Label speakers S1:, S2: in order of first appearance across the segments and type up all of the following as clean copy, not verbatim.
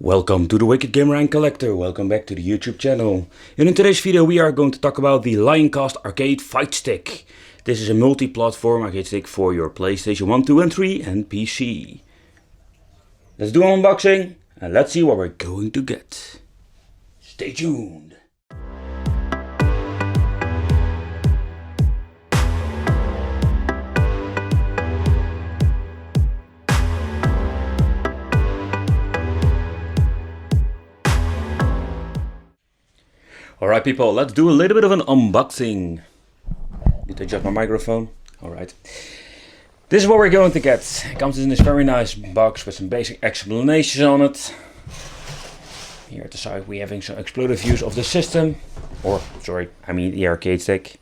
S1: Welcome to the Wicked Gamer and Collector, welcome back to the YouTube channel. And in today's video we are going to talk about the Lioncast arcade Fightstick. This is a multi-platform arcade stick for your PlayStation 1, 2 and 3 and PC. Let's do an unboxing and let's see what we're going to get. Stay tuned. Alright people, let's do a little bit of an unboxing. Need to adjust my microphone. Alright. This is what we're going to get. It comes in this very nice box with some basic explanations on it. Here at the side we're having some explosive views of the system. The arcade stick.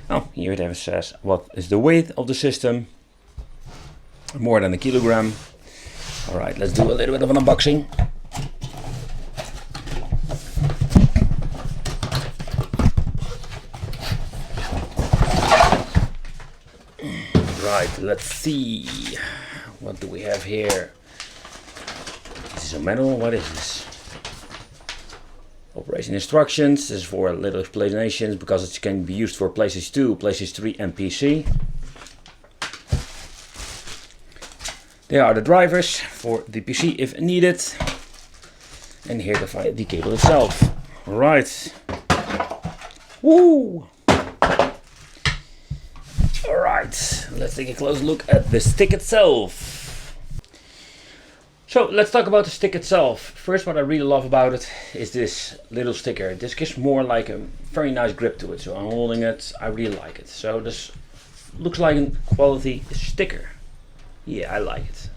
S1: Oh, here it says what is the weight of the system. More than a kilogram. Alright, let's do a little bit of an unboxing. Right, let's see. What do we have here? This is a manual. What is this? Operation instructions. This is for little explanations because it can be used for PlayStation 2, PlayStation 3 and PC. There are the drivers for the PC if needed. And here to find the cable itself. Right. Woo! Alright, let's take a close look at the stick itself. So let's talk about the stick itself. First, what I really love about it is this little sticker. This gives more like a very nice grip to it. So I'm holding it, I really like it. So this looks like a quality sticker. Yeah, I like it.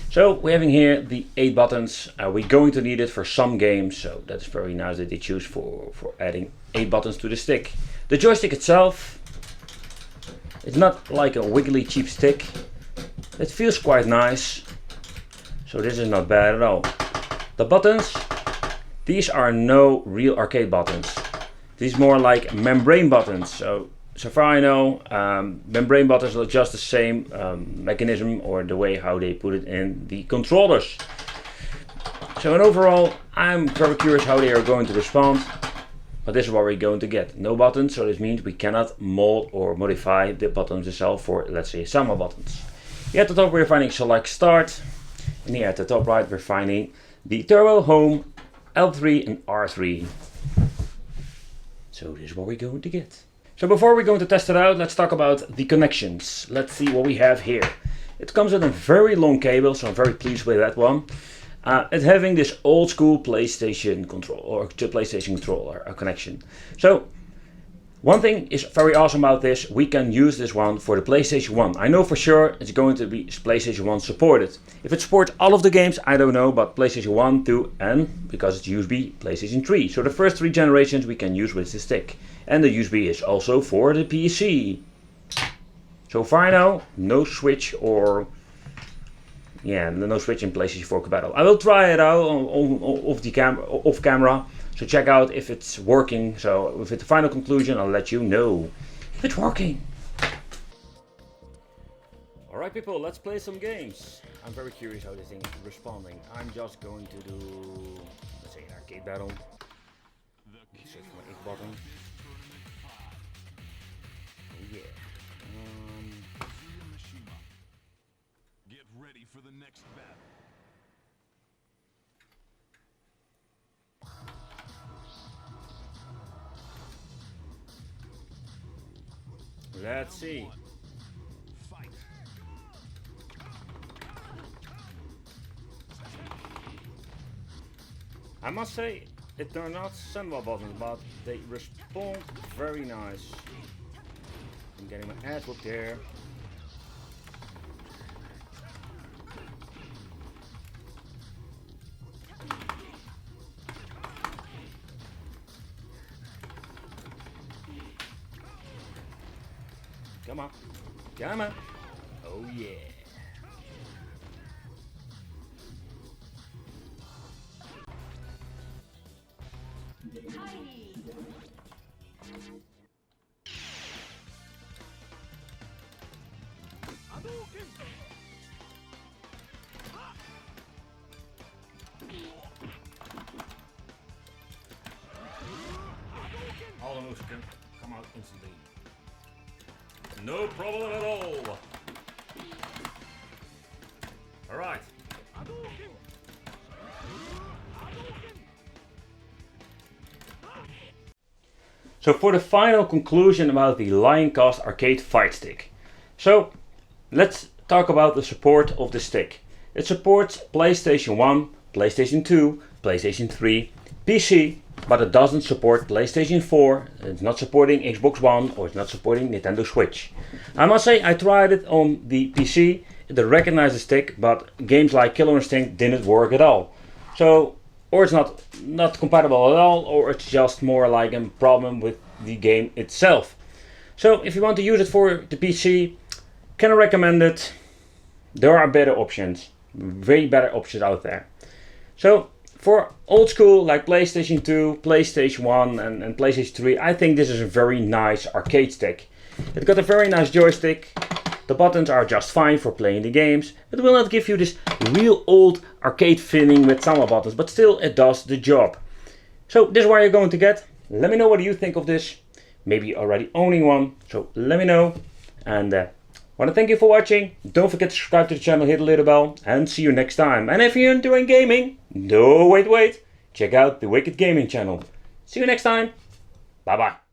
S1: So we're having here the 8 buttons. We're going to need it for some games. So that's very nice that they choose for adding 8 buttons to the stick. The joystick itself. It's not like a wiggly cheap stick. It feels quite nice. So this is not bad at all. The buttons, these are no real arcade buttons. These are more like membrane buttons. So far I know, membrane buttons are just the same mechanism or the way how they put it in the controllers. So in overall, I'm very curious how they are going to respond. But this is what we're going to get. No buttons, so this means we cannot mold or modify the buttons itself for, let's say, Jamma buttons. Here at the top we're finding select start. And here at the top right we're finding the turbo, home, L3 and R3. So this is what we're going to get. So before we're going to test it out, let's talk about the connections. Let's see what we have here. It comes with a very long cable, so I'm very pleased with that one. It's having this old school PlayStation control or PlayStation controller connection. So one thing is very awesome about this, we can use this one for the PlayStation 1. I know for sure it's going to be PlayStation 1 supported. If it supports all of the games, I don't know, but PlayStation 1, 2 and because it's USB, PlayStation 3. So the first 3 generations we can use with the stick. And the USB is also for the PC. So far now, no switch or no switch in PlayStation 4 compatible. I will try it out off camera, so check out if it's working. So with the final conclusion, I'll let you know if it's working. Alright people, let's play some games. I'm very curious how this thing is responding. I'm just going to do, let's say, an arcade battle. Search for my 8 button. Yeah.
S2: Ready for the next battle.
S1: Let's see.
S2: Fight.
S1: I must say, they're not Senwa buttons, but they respond very nice. I'm getting my ass whooped there. Come on. Come on. Oh yeah. combos can come out instantly. No problem at all. Alright. So for the final conclusion about the Lioncast arcade fight stick. So let's talk about the support of the stick. It supports PlayStation 1, PlayStation 2, PlayStation 3, PC, but it doesn't support PlayStation 4, it's not supporting Xbox One, or it's not supporting Nintendo Switch. I must say I tried it on the PC, it recognized the stick, but games like Killer Instinct didn't work at all. So, or it's not compatible at all, or it's just more like a problem with the game itself. So if you want to use it for the PC, can I recommend it? There are better options, way better options out there. So for old school like PlayStation 2, PlayStation 1 and PlayStation 3, I think this is a very nice arcade stick. It's got a very nice joystick. The buttons are just fine for playing the games. It will not give you this real old arcade feeling with some buttons, but still it does the job. So this is what you're going to get. Let me know what you think of this. Maybe you're already owning one, so let me know. And want to thank you for watching. Don't forget to subscribe to the channel, hit the little bell, and see you next time. And if you're enjoying gaming, no wait, check out the Wicked Gaming channel. See you next time. Bye bye.